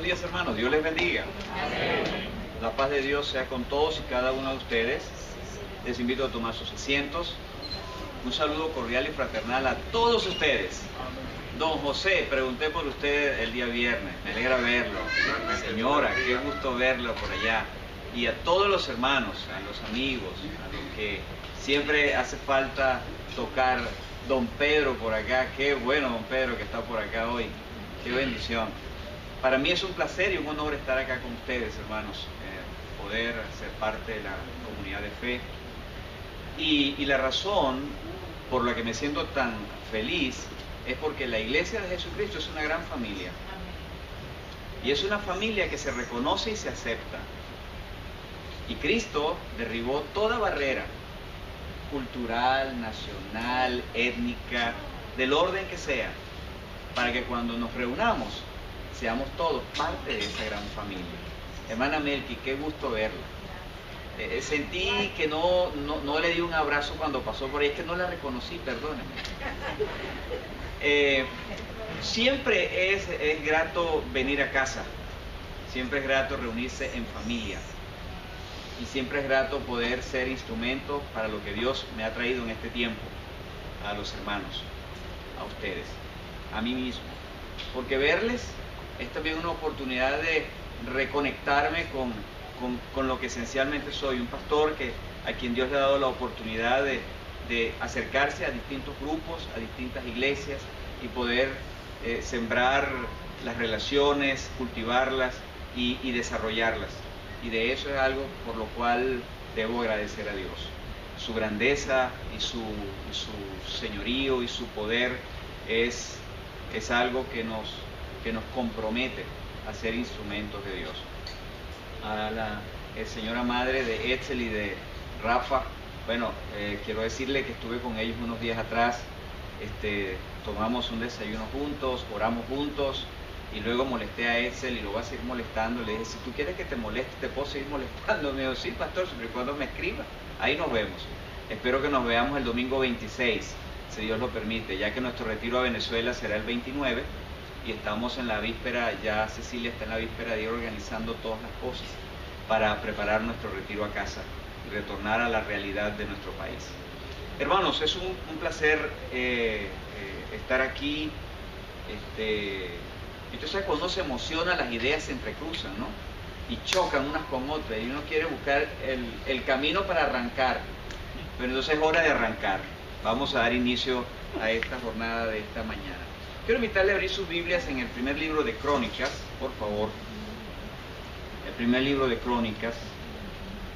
Buenos días, hermanos. Dios les bendiga. La paz de Dios sea con todos y cada uno de ustedes. Les invito a tomar sus asientos. Un saludo cordial y fraternal a todos ustedes. Don José, pregunté por usted el día viernes. Me alegra verlo. Señora, qué gusto verlo por allá. Y a todos los hermanos, a los amigos, a los que siempre hace falta tocar. Don Pedro por acá. Qué bueno, don Pedro, que está por acá hoy. Qué bendición. Para mí es un placer y un honor estar acá con ustedes, hermanos, poder ser parte de la comunidad de fe. Y la razón por la que me siento tan feliz es porque la Iglesia de Jesucristo es una gran familia. Y es una familia que se reconoce y se acepta. Y Cristo derribó toda barrera cultural, nacional, étnica, del orden que sea, para que cuando nos reunamos seamos todos parte de esa gran familia. Hermana Melqui, qué gusto verla. Sentí que no le di un abrazo cuando pasó por ahí, es que no la reconocí, perdónenme. Siempre es grato venir a casa, siempre es grato reunirse en familia y siempre es grato poder ser instrumento para lo que Dios me ha traído en este tiempo, a los hermanos, a ustedes, a mí mismo, porque verles es también una oportunidad de reconectarme con lo que esencialmente soy, un pastor a quien Dios le ha dado la oportunidad de acercarse a distintos grupos, a distintas iglesias y poder sembrar las relaciones, cultivarlas y desarrollarlas. Y de eso es algo por lo cual debo agradecer a Dios. Su grandeza y su señorío y su poder es algo que nos compromete a ser instrumentos de Dios. A la señora madre de Etzel y de Rafa, bueno, quiero decirle que estuve con ellos unos días atrás, tomamos un desayuno juntos, oramos juntos, y luego molesté a Etzel y lo voy a seguir molestando. Le dije, si tú quieres que te moleste, te puedo seguir molestando. Me dijo, sí, pastor, siempre y cuando me escriba. Ahí nos vemos. Espero que nos veamos el domingo 26, si Dios lo permite, ya que nuestro retiro a Venezuela será el 29 y estamos en la víspera, ya Cecilia está en la víspera de ir organizando todas las cosas para preparar nuestro retiro a casa y retornar a la realidad de nuestro país. Hermanos, es un placer estar aquí. Entonces cuando se emociona, las ideas se entrecruzan, ¿no? Y chocan unas con otras y uno quiere buscar el camino para arrancar, pero entonces es hora de arrancar. Vamos a dar inicio a esta jornada de esta mañana. Quiero invitarle a abrir sus Biblias en el primer libro de Crónicas, por favor. El primer libro de Crónicas.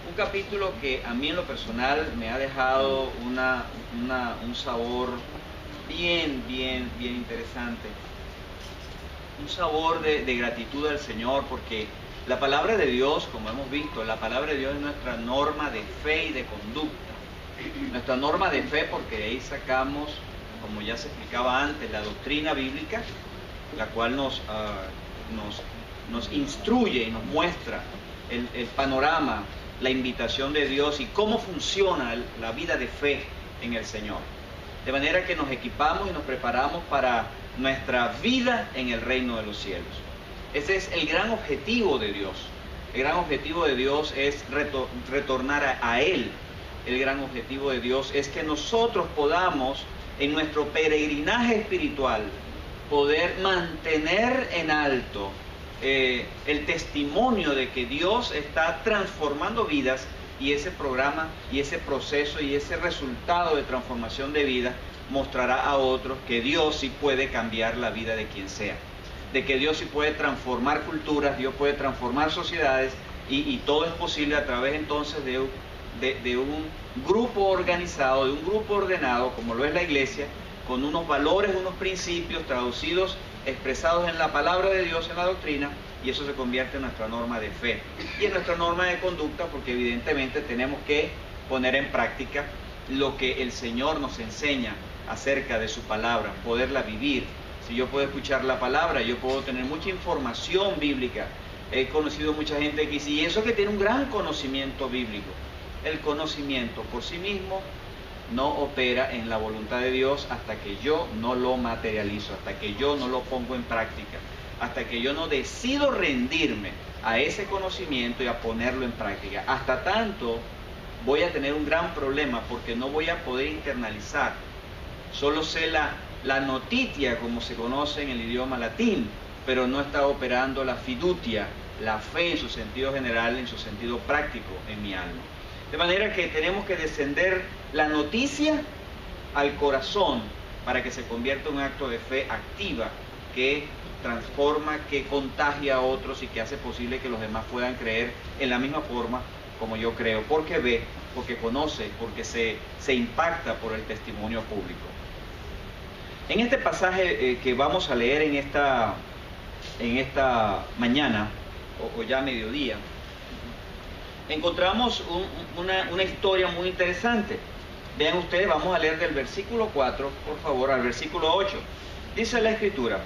Un capítulo que a mí en lo personal me ha dejado un sabor bien interesante. Un sabor de gratitud al Señor, porque la palabra de Dios, como hemos visto, la palabra de Dios es nuestra norma de fe y de conducta. Nuestra norma de fe, porque de ahí sacamos, como ya se explicaba antes, la doctrina bíblica, la cual nos instruye y nos muestra el panorama, la invitación de Dios y cómo funciona la vida de fe en el Señor. De manera que nos equipamos y nos preparamos para nuestra vida en el reino de los cielos. Ese es el gran objetivo de Dios. El gran objetivo de Dios es retornar a Él. El gran objetivo de Dios es que nosotros podamos, en nuestro peregrinaje espiritual, poder mantener en alto el testimonio de que Dios está transformando vidas, y ese programa y ese proceso y ese resultado de transformación de vida mostrará a otros que Dios sí puede cambiar la vida de quien sea, de que Dios sí puede transformar culturas, Dios puede transformar sociedades y todo es posible a través entonces de un grupo organizado, de un grupo ordenado como lo es la Iglesia, con unos valores, unos principios traducidos, expresados en la palabra de Dios, en la doctrina, y eso se convierte en nuestra norma de fe y en nuestra norma de conducta, porque evidentemente tenemos que poner en práctica lo que el Señor nos enseña acerca de su palabra, poderla vivir. Si yo puedo escuchar la palabra, yo puedo tener mucha información bíblica. He conocido mucha gente que dice, y eso que tiene un gran conocimiento bíblico. El conocimiento por sí mismo no opera en la voluntad de Dios hasta que yo no lo materializo, hasta que yo no lo pongo en práctica. hasta que yo no decido rendirme a ese conocimiento y a ponerlo en práctica. Hasta tanto voy a tener un gran problema porque no voy a poder internalizar. Solo sé la notitia, como se conoce en el idioma latín, pero no está operando la fiducia, la fe en su sentido general, en su sentido práctico en mi alma. De manera que tenemos que descender la noticia al corazón para que se convierta en un acto de fe activa que transforma, que contagia a otros y que hace posible que los demás puedan creer en la misma forma como yo creo, porque ve, porque conoce, porque se impacta por el testimonio público. En este pasaje que vamos a leer en esta mañana, o ya mediodía, encontramos una historia muy interesante. Vean ustedes, vamos a leer del versículo 4, por favor, al versículo 8. Dice la Escritura,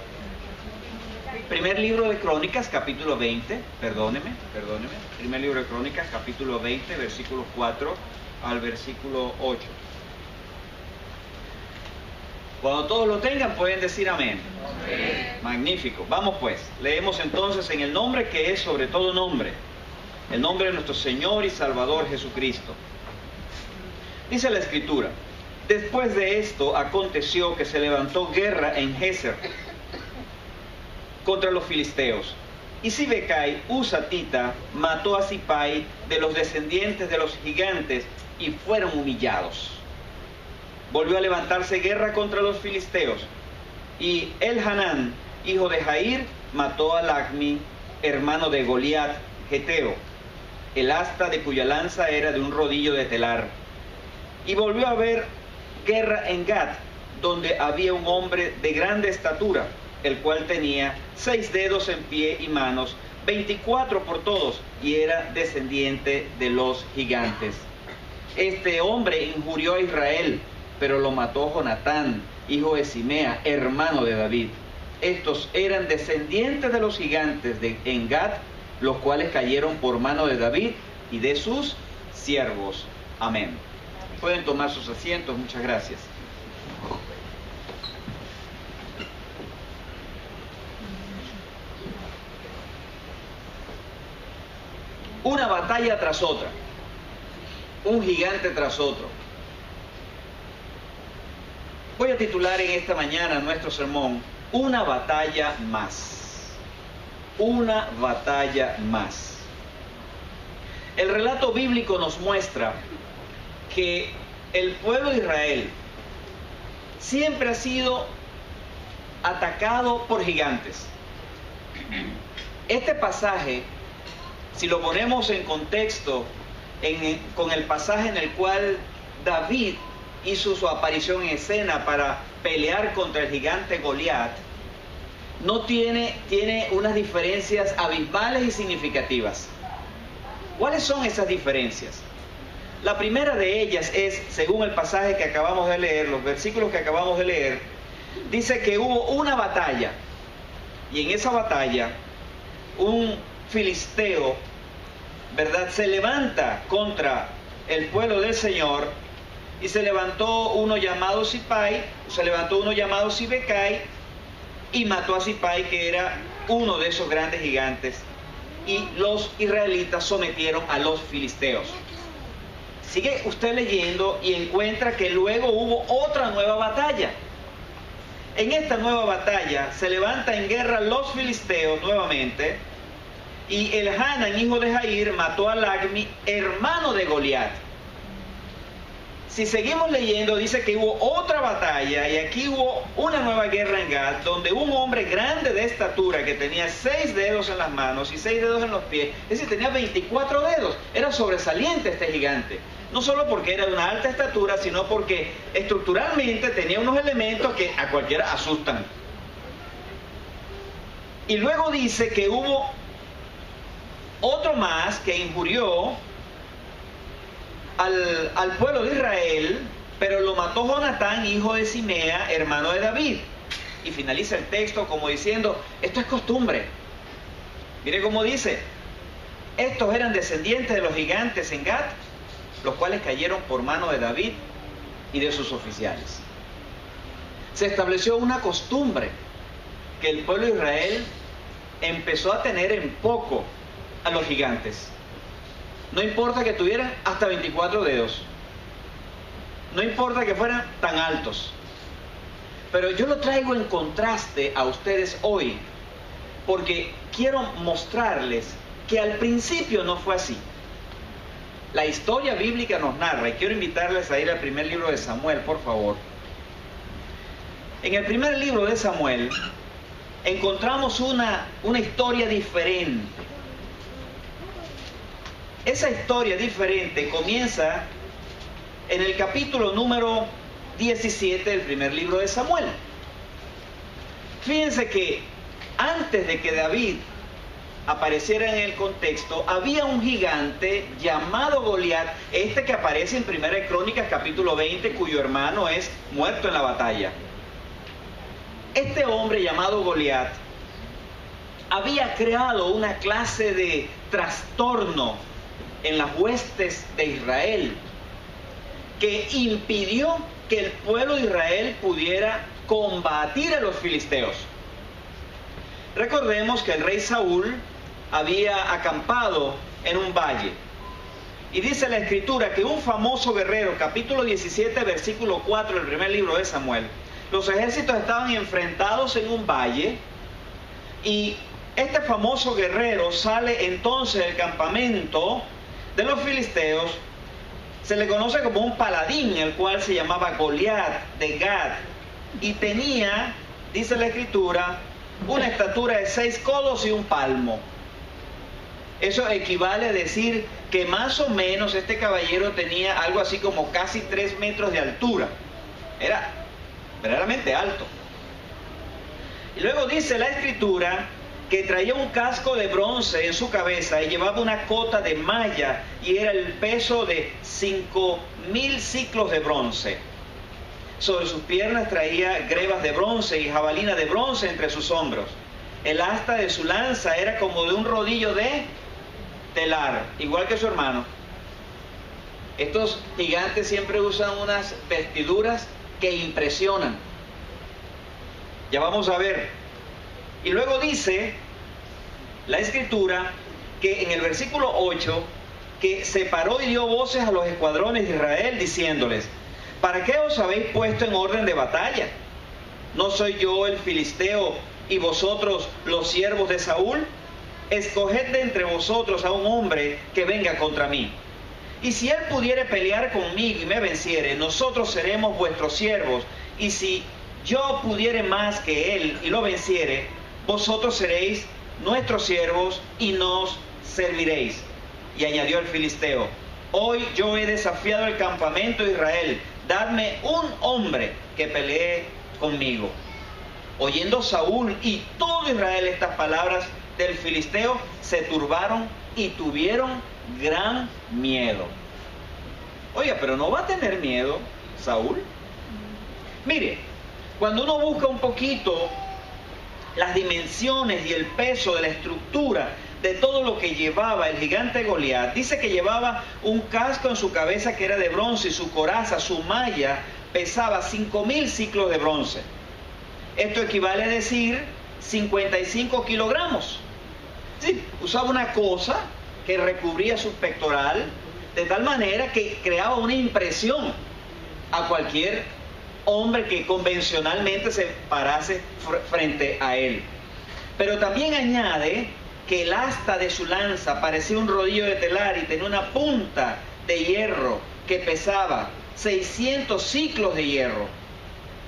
primer libro de Crónicas, capítulo 20, perdóneme, primer libro de Crónicas, capítulo 20, versículo 4 al versículo 8. Cuando todos lo tengan, pueden decir amén. Amén. Magnífico. Vamos pues, leemos entonces en el nombre que es sobre todo nombre, el nombre de nuestro Señor y Salvador Jesucristo. Dice la Escritura, después de esto aconteció que se levantó guerra en Geser contra los filisteos. Y Sibecai, husatita, mató a Sipai de los descendientes de los gigantes y fueron humillados. Volvió a levantarse guerra contra los filisteos. Y Elhanán, hijo de Jair, mató a Lacmi, hermano de Goliat, geteo, el asta de cuya lanza era de un rodillo de telar. Y volvió a haber guerra en Gat, donde había un hombre de grande estatura, el cual tenía 6 dedos en pie y manos, 24 por todos, y era descendiente de los gigantes. Este hombre injurió a Israel, pero lo mató Jonatán, hijo de Simea, hermano de David. Estos eran descendientes de los gigantes de Gat, los cuales cayeron por mano de David y de sus siervos. Amén. Pueden tomar sus asientos, muchas gracias. Una batalla tras otra, un gigante tras otro. Voy a titular en esta mañana nuestro sermón, una batalla más. Una batalla más. El relato bíblico nos muestra que el pueblo de Israel siempre ha sido atacado por gigantes. Este pasaje, si lo ponemos en contexto con el pasaje en el cual David hizo su aparición en escena para pelear contra el gigante Goliat, tiene unas diferencias abismales y significativas. ¿Cuáles son esas diferencias? La primera de ellas es, según el pasaje que acabamos de leer, los versículos que acabamos de leer, dice que hubo una batalla, y en esa batalla un filisteo, ¿verdad?, se levanta contra el pueblo del Señor, y se levantó uno llamado Sipai, se levantó uno llamado Sibecai, y mató a Sipai, que era uno de esos grandes gigantes, y los israelitas sometieron a los filisteos. Sigue usted leyendo y encuentra que luego hubo otra nueva batalla. En esta nueva batalla se levanta en guerra los filisteos nuevamente, y Elhanán, hijo de Jair, mató a Lacmi, hermano de Goliat. Si seguimos leyendo, dice que hubo otra batalla, y aquí hubo una nueva guerra en Gat, donde un hombre grande de estatura que tenía 6 dedos en las manos y 6 dedos en los pies, es decir, tenía 24 dedos. Era sobresaliente este gigante, no solo porque era de una alta estatura, sino porque estructuralmente tenía unos elementos que a cualquiera asustan. Y luego dice que hubo otro más que injurió al pueblo de Israel, pero lo mató Jonatán, hijo de Simea, hermano de David. Y finaliza el texto como diciendo, esto es costumbre. Mire cómo dice, estos eran descendientes de los gigantes en Gat, los cuales cayeron por mano de David y de sus oficiales. Se estableció una costumbre que el pueblo de Israel empezó a tener en poco a los gigantes. No importa que tuvieran hasta 24 dedos. No importa que fueran tan altos. Pero yo lo traigo en contraste a ustedes hoy, porque quiero mostrarles que al principio no fue así. La historia bíblica nos narra, y quiero invitarles a ir al primer libro de Samuel, por favor. En el primer libro de Samuel encontramos una historia diferente. Esa historia diferente comienza en el capítulo número 17 del primer libro de Samuel. Fíjense que antes de que David apareciera en el contexto, había un gigante llamado Goliat, este que aparece en Primera de Crónicas capítulo 20, cuyo hermano es muerto en la batalla. Este hombre llamado Goliat había creado una clase de trastorno en las huestes de Israel que impidió que el pueblo de Israel pudiera combatir a los filisteos. Recordemos que el rey Saúl había acampado en un valle. Y dice la escritura que un famoso guerrero, capítulo 17, versículo 4 del primer libro de Samuel, los ejércitos estaban enfrentados en un valle y este famoso guerrero sale entonces del campamento de los filisteos. Se le conoce como un paladín, el cual se llamaba Goliat de Gad, y tenía, dice la escritura, una estatura de 6 codos y un palmo. Eso equivale a decir que más o menos este caballero tenía algo así como casi 3 metros de altura. Era verdaderamente alto. Y luego dice la escritura que traía un casco de bronce en su cabeza y llevaba una cota de malla y era el peso de 5,000 ciclos de bronce. Sobre sus piernas traía grebas de bronce y jabalina de bronce entre sus hombros. El asta de su lanza era como de un rodillo de telar, igual que su hermano. Estos gigantes siempre usan unas vestiduras que impresionan. Ya vamos a ver. Y luego dice la escritura que en el versículo 8 que se paró y dio voces a los escuadrones de Israel diciéndoles: ¿para qué os habéis puesto en orden de batalla? ¿No soy yo el filisteo y vosotros los siervos de Saúl? Escoged de entre vosotros a un hombre que venga contra mí. Y si él pudiere pelear conmigo y me venciere, nosotros seremos vuestros siervos. Y si yo pudiere más que él y lo venciere, vosotros seréis nuestros siervos y nos serviréis. Y añadió el filisteo: hoy yo he desafiado el campamento de Israel, dadme un hombre que pelee conmigo. Oyendo Saúl y todo Israel estas palabras del filisteo, se turbaron y tuvieron gran miedo. Oiga, pero no va a tener miedo Saúl. Mire, cuando uno busca un poquito las dimensiones y el peso de la estructura de todo lo que llevaba el gigante Goliat, dice que llevaba un casco en su cabeza que era de bronce y su coraza, su malla, pesaba 5,000 ciclos de bronce. Esto equivale a decir 55 kilogramos. Sí, usaba una cosa que recubría su pectoral de tal manera que creaba una impresión a cualquier hombre que convencionalmente se parase frente a él. Pero también añade que el asta de su lanza parecía un rodillo de telar y tenía una punta de hierro que pesaba 600 ciclos de hierro.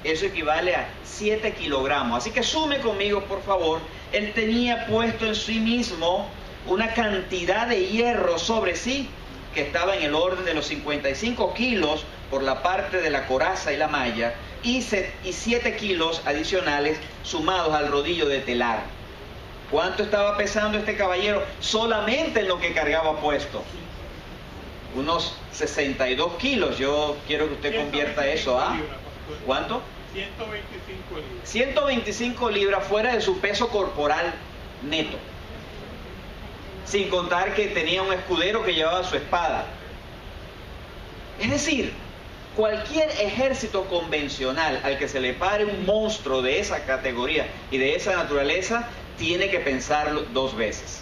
Eso equivale a 7 kilogramos. Así que sume conmigo, por favor. Él tenía puesto en sí mismo una cantidad de hierro sobre sí que estaba en el orden de los 55 kilos por la parte de la coraza y la malla y 7 kilos adicionales sumados al rodillo de telar. ¿Cuánto estaba pesando este caballero solamente en lo que cargaba puesto? Unos 62 kilos. Yo quiero que usted convierta eso a... ¿Cuánto? 125 libras. 125 libras fuera de su peso corporal neto. Sin contar que tenía un escudero que llevaba su espada. Es decir, cualquier ejército convencional al que se le pare un monstruo de esa categoría y de esa naturaleza tiene que pensarlo 2 veces.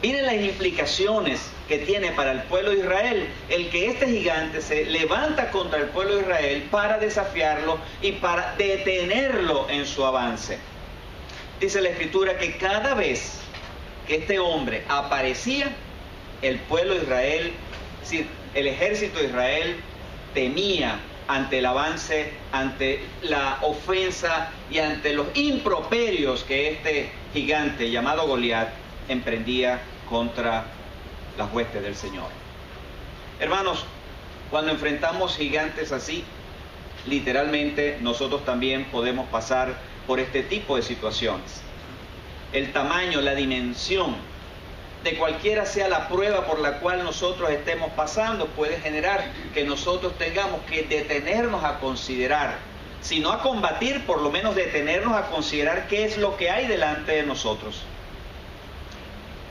Miren las implicaciones que tiene para el pueblo de Israel el que este gigante se levanta contra el pueblo de Israel para desafiarlo y para detenerlo en su avance. Dice la Escritura que cada vez que este hombre aparecía, el pueblo de Israel, es decir, el ejército de Israel temía ante el avance, ante la ofensa y ante los improperios que este gigante llamado Goliat emprendía contra las huestes del Señor. Hermanos, cuando enfrentamos gigantes así, literalmente nosotros también podemos pasar por este tipo de situaciones. El tamaño, la dimensión de cualquiera sea la prueba por la cual nosotros estemos pasando puede generar que nosotros tengamos que detenernos a considerar, si no a combatir, por lo menos detenernos a considerar qué es lo que hay delante de nosotros.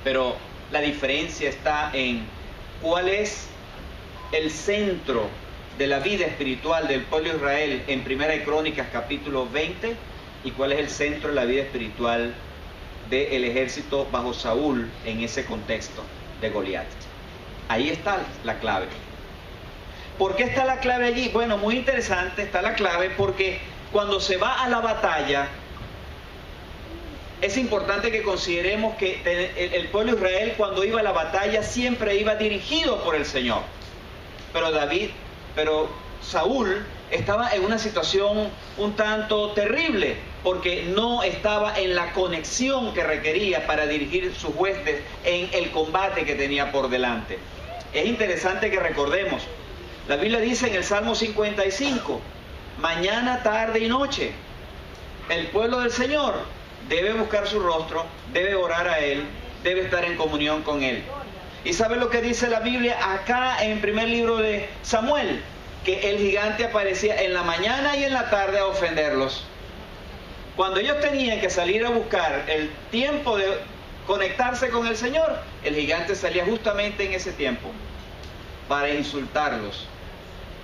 Pero la diferencia está en cuál es el centro de la vida espiritual del pueblo de Israel en Primera de Crónicas capítulo 20 y cuál es el centro de la vida espiritual del ejército bajo Saúl en ese contexto de Goliat. Ahí está la clave. ¿Por qué está la clave allí? Bueno, muy interesante está la clave porque cuando se va a la batalla, es importante que consideremos que el pueblo de Israel cuando iba a la batalla siempre iba dirigido por el Señor. Pero Saúl estaba en una situación un tanto terrible porque no estaba en la conexión que requería para dirigir sus huestes en el combate que tenía por delante. Es interesante que recordemos, la Biblia dice en el Salmo 55, mañana, tarde y noche, el pueblo del Señor debe buscar su rostro, debe orar a Él, debe estar en comunión con Él. ¿Y sabe lo que dice la Biblia acá en el primer libro de Samuel? Que el gigante aparecía en la mañana y en la tarde a ofenderlos. Cuando ellos tenían que salir a buscar el tiempo de conectarse con el Señor, el gigante salía justamente en ese tiempo para insultarlos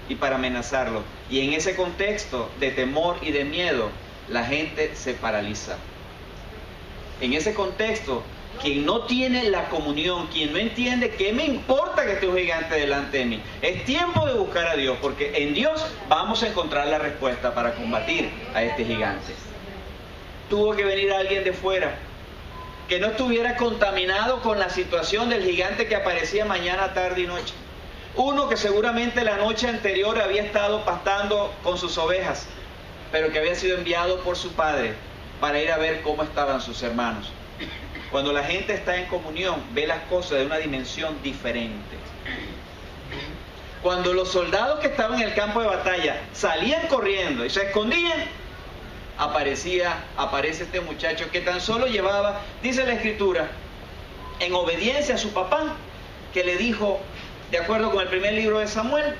y para amenazarlos. Y en ese contexto de temor y de miedo, la gente se paraliza. En ese contexto, quien no tiene la comunión, quien no entiende qué me importa que esté un gigante delante de mí, es tiempo de buscar a Dios, porque en Dios vamos a encontrar la respuesta para combatir a este gigante. Tuvo que venir alguien de fuera que no estuviera contaminado con la situación del gigante que aparecía mañana, tarde y noche. Uno que seguramente la noche anterior había estado pastando con sus ovejas, pero que había sido enviado por su padre para ir a ver cómo estaban sus hermanos. Cuando la gente está en comunión, ve las cosas de una dimensión diferente. Cuando los soldados que estaban en el campo de batalla salían corriendo y se escondían, aparece este muchacho que tan solo llevaba, dice la Escritura, en obediencia a su papá, que le dijo, de acuerdo con el primer libro de Samuel,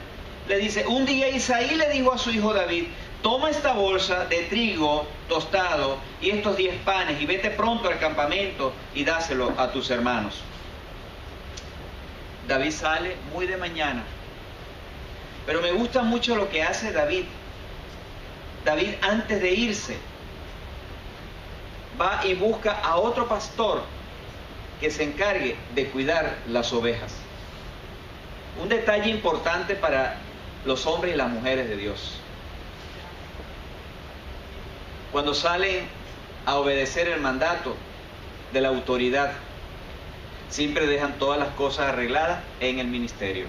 le dice, un día Isaí le dijo a su hijo David, toma esta bolsa de trigo tostado y estos 10 panes y vete pronto al campamento y dáselo a tus hermanos. David sale muy de mañana, pero me gusta mucho lo que hace David. David, antes de irse, va y busca a otro pastor que se encargue de cuidar las ovejas. Un detalle importante para los hombres y las mujeres de Dios. Cuando salen a obedecer el mandato de la autoridad, siempre dejan todas las cosas arregladas en el ministerio.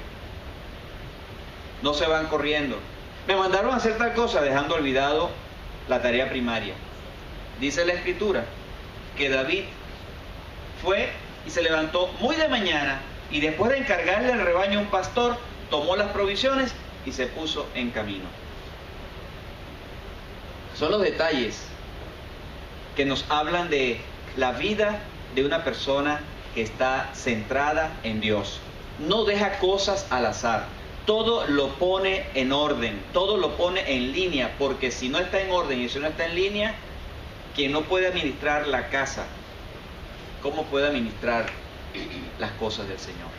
No se van corriendo. Me mandaron a hacer tal cosa dejando olvidado la tarea primaria. Dice la Escritura que David fue y se levantó muy de mañana y después de encargarle el rebaño a un pastor, tomó las provisiones y se puso en camino. Son los detalles que nos hablan de la vida de una persona que está centrada en Dios. No deja cosas al azar. Todo lo pone en orden, todo lo pone en línea, porque si no está en orden y si no está en línea, quien no puede administrar la casa, ¿cómo puede administrar las cosas del Señor?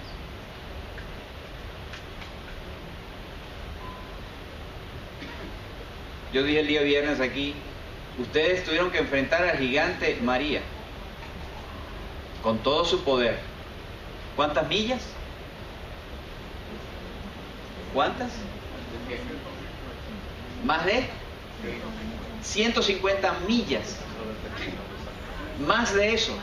Yo dije el día viernes aquí Ustedes tuvieron que enfrentar al gigante María con todo su poder. ¿Cuántas millas? ¿Cuántas? Más de 150 millas. Más de eso.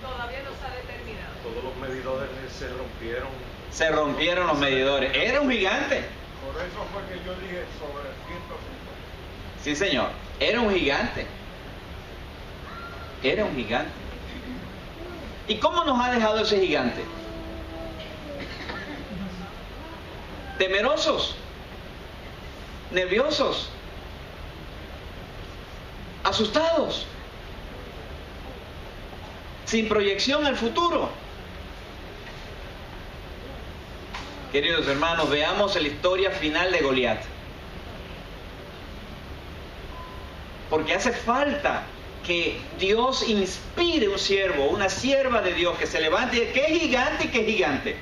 Todavía no se ha determinado. Todos los medidores se rompieron. Se rompieron los medidores. Era un gigante. Por eso fue que yo dije sobre 150. Sí, señor. Era un gigante. Era un gigante. ¿Y cómo nos ha dejado ese gigante? Temerosos, nerviosos, asustados, sin proyección al futuro. Queridos hermanos, veamos la historia final de Goliat. Porque hace falta que Dios inspire un siervo, una sierva de Dios que se levante y diga, ¿qué gigante y qué gigante?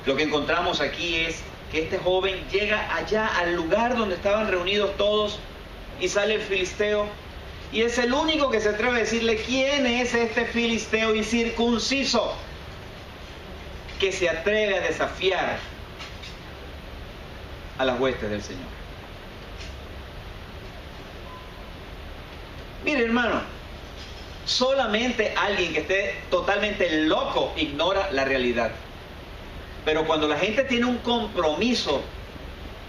Lo que encontramos aquí es que este joven llega allá al lugar donde estaban reunidos todos y sale el filisteo y es el único que se atreve a decirle quién es este filisteo incircunciso que se atreve a desafiar a las huestes del Señor. Mire, hermano, solamente alguien que esté totalmente loco ignora la realidad. Pero cuando la gente tiene un compromiso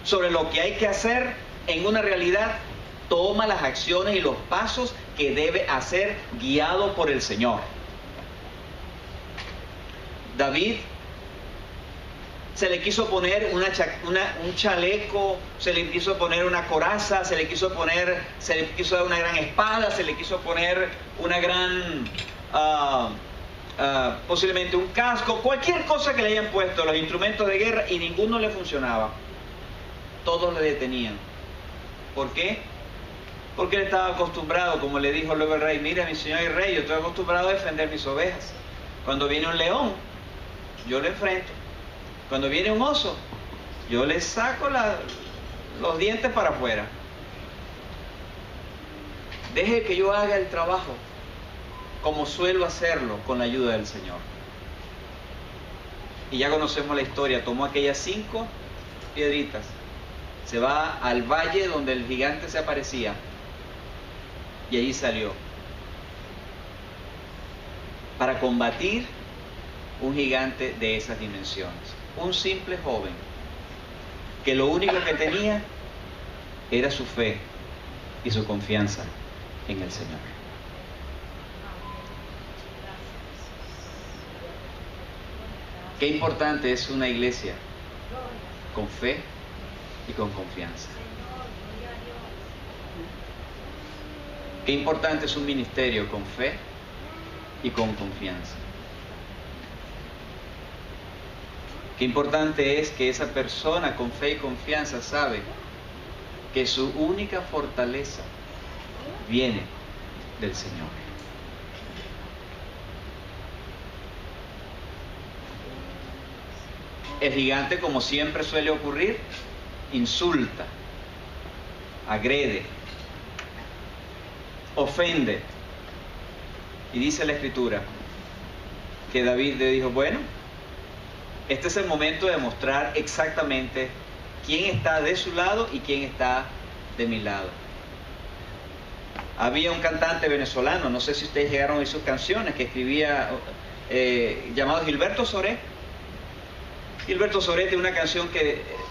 sobre lo que hay que hacer en una realidad, toma las acciones y los pasos que debe hacer guiado por el Señor. David se le quiso poner un chaleco, se le quiso poner una coraza, se le quiso dar una gran espada, se le quiso poner una gran... posiblemente un casco, cualquier cosa que le hayan puesto, los instrumentos de guerra, y ninguno le funcionaba. Todos le detenían. ¿Por qué? Porque él estaba acostumbrado, como le dijo luego el rey, mira mi señor y rey, yo estoy acostumbrado a defender mis ovejas. Cuando viene un león, yo lo enfrento. Cuando viene un oso, yo le saco los dientes para afuera. Deje que yo haga el trabajo como suelo hacerlo con la ayuda del Señor. Y ya conocemos la historia. Tomó aquellas 5 piedritas, se va al valle donde el gigante se aparecía y allí salió para combatir un gigante de esas dimensiones. Un simple joven que lo único que tenía era su fe y su confianza en el Señor. Qué importante es una iglesia con fe y con confianza. Qué importante es un ministerio con fe y con confianza. Qué importante es que esa persona con fe y confianza sabe que su única fortaleza viene del Señor. El gigante, como siempre suele ocurrir, insulta, agrede, ofende. Y dice la Escritura que David le dijo, bueno, este es el momento de mostrar exactamente quién está de su lado y quién está de mi lado. Había un cantante venezolano, no sé si ustedes llegaron a oír sus canciones, que escribía, llamado Gilberto Soré. Gilberto Soré tiene una canción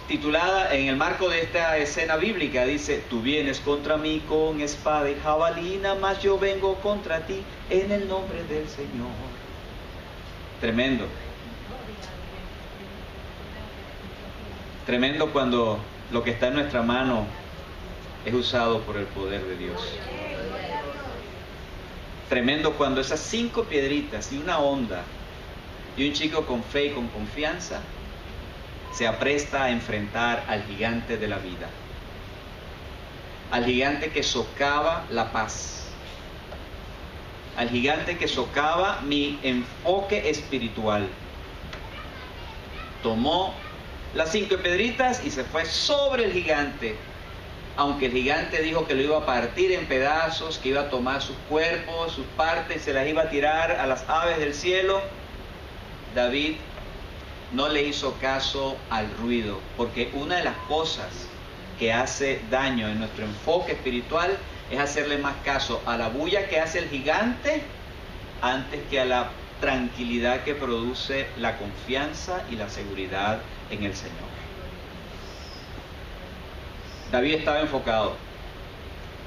titulada en el marco de esta escena bíblica, dice, tú vienes contra mí con espada y jabalina, mas yo vengo contra ti en el nombre del Señor. Tremendo. Tremendo cuando lo que está en nuestra mano es usado por el poder de Dios. Tremendo cuando esas 5 piedritas y una onda y un chico con fe y con confianza se apresta a enfrentar al gigante de la vida, al gigante que socava la paz, al gigante que socava mi enfoque espiritual. Tomó las 5 piedritas y se fue sobre el gigante aunque el gigante dijo que lo iba a partir en pedazos, que iba a tomar sus cuerpos, sus partes, se las iba a tirar a las aves del cielo, David no le hizo caso al ruido, porque una de las cosas que hace daño en nuestro enfoque espiritual es hacerle más caso a la bulla que hace el gigante antes que a la tranquilidad que produce la confianza y la seguridad en el Señor. David estaba enfocado.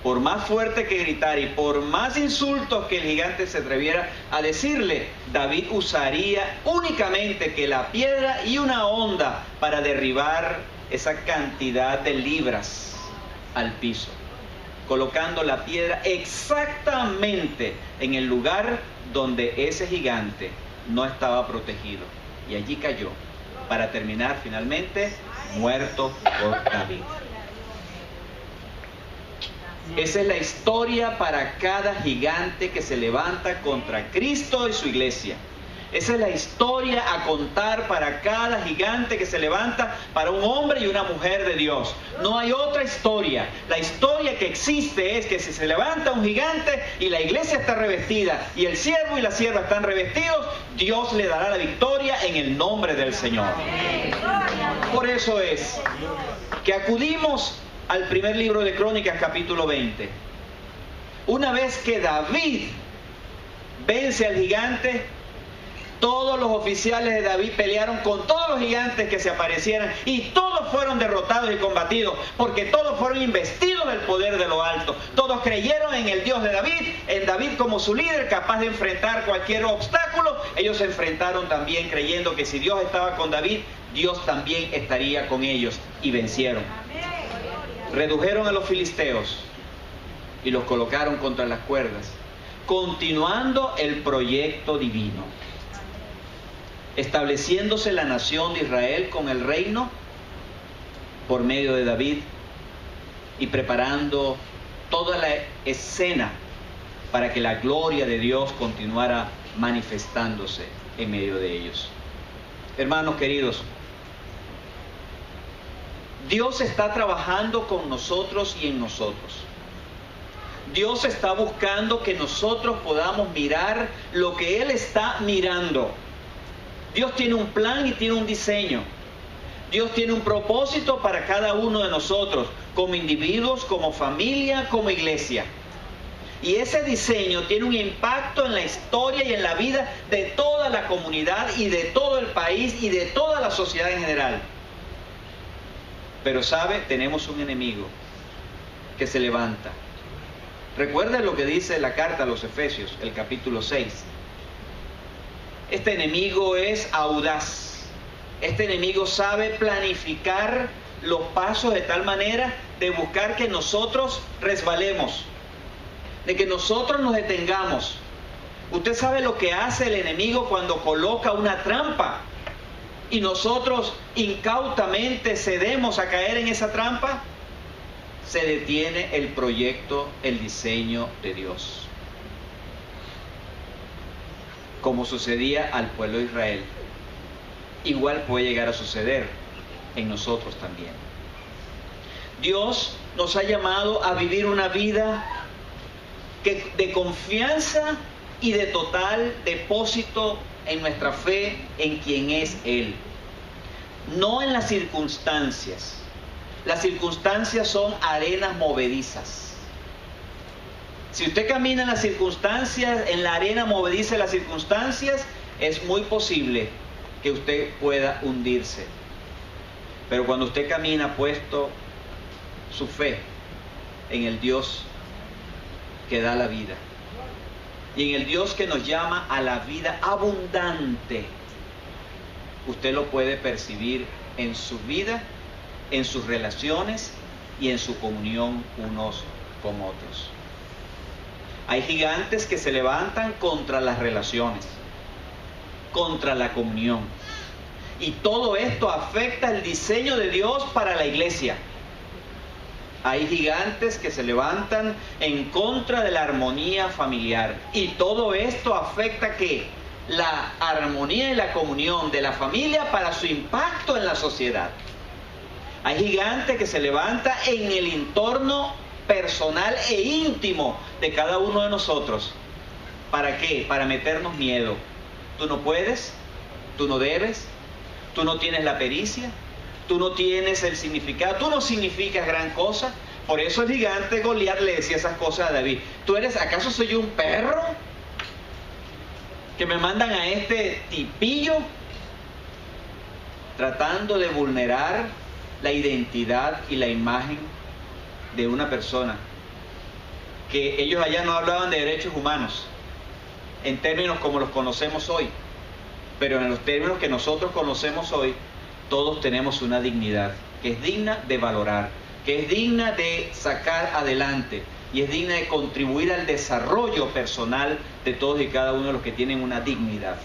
Por más fuerte que gritara y por más insultos que el gigante se atreviera a decirle, David usaría únicamente que la piedra y una honda para derribar esa cantidad de libras al piso, colocando la piedra exactamente en el lugar donde ese gigante no estaba protegido. Y allí cayó, para terminar finalmente muerto por David. Esa es la historia para cada gigante que se levanta contra Cristo y su iglesia. Esa es la historia a contar para cada gigante que se levanta para un hombre y una mujer de Dios. No hay otra historia. La historia que existe es que si se levanta un gigante y la iglesia está revestida y el siervo y la sierva están revestidos, Dios le dará la victoria en el nombre del Señor. Por eso es que acudimos al primer libro de Crónicas, capítulo 20. Una vez que David vence al gigante, todos los oficiales de David pelearon con todos los gigantes que se aparecieran y todos fueron derrotados y combatidos, porque todos fueron investidos del poder de lo alto. Todos creyeron en el Dios de David, en David como su líder, capaz de enfrentar cualquier obstáculo. Ellos se enfrentaron también creyendo que si Dios estaba con David, Dios también estaría con ellos, y vencieron. Redujeron a los filisteos y los colocaron contra las cuerdas, continuando el proyecto divino, estableciéndose la nación de Israel con el reino por medio de David y preparando toda la escena para que la gloria de Dios continuara manifestándose en medio de ellos. Hermanos queridos, Dios está trabajando con nosotros y en nosotros. Dios está buscando que nosotros podamos mirar lo que Él está mirando. Dios tiene un plan y tiene un diseño. Dios tiene un propósito para cada uno de nosotros, como individuos, como familia, como iglesia. Y ese diseño tiene un impacto en la historia y en la vida de toda la comunidad y de todo el país y de toda la sociedad en general. Pero sabe, tenemos un enemigo que se levanta. Recuerden lo que dice la carta a los Efesios, el capítulo 6. Este enemigo es audaz. Este enemigo sabe planificar los pasos de tal manera de buscar que nosotros resbalemos, de que nosotros nos detengamos. Usted sabe lo que hace el enemigo cuando coloca una trampa y nosotros incautamente cedemos a caer en esa trampa. Se detiene el proyecto, el diseño de Dios, como sucedía al pueblo de Israel. Igual puede llegar a suceder en nosotros también. Dios nos ha llamado a vivir una vida de confianza y de total depósito en nuestra fe en quien es Él, no en las circunstancias. Las circunstancias son arenas movedizas. Si usted camina en las circunstancias, en la arena movediza de las circunstancias, es muy posible que usted pueda hundirse. Pero cuando usted camina puesto su fe en el Dios que da la vida y en el Dios que nos llama a la vida abundante, usted lo puede percibir en su vida, en sus relaciones y en su comunión unos con otros. Hay gigantes que se levantan contra las relaciones, contra la comunión. Y todo esto afecta el diseño de Dios para la iglesia. Hay gigantes que se levantan en contra de la armonía familiar. Y todo esto afecta ¿qué? La armonía y la comunión de la familia para su impacto en la sociedad. Hay gigantes que se levantan en el entorno personal e íntimo de cada uno de nosotros. ¿Para qué? Para meternos miedo. Tú no puedes, tú no debes, tú no tienes la pericia, tú no tienes el significado, tú no significas gran cosa. Por eso el gigante Goliat le decía esas cosas a David. ¿Acaso soy yo un perro? Que me mandan a este tipillo tratando de vulnerar la identidad y la imagen de una persona. Que ellos allá no hablaban de derechos humanos en términos como los conocemos hoy, pero en los términos que nosotros conocemos hoy, todos tenemos una dignidad que es digna de valorar, que es digna de sacar adelante y es digna de contribuir al desarrollo personal de todos y cada uno de los que tienen una dignidad.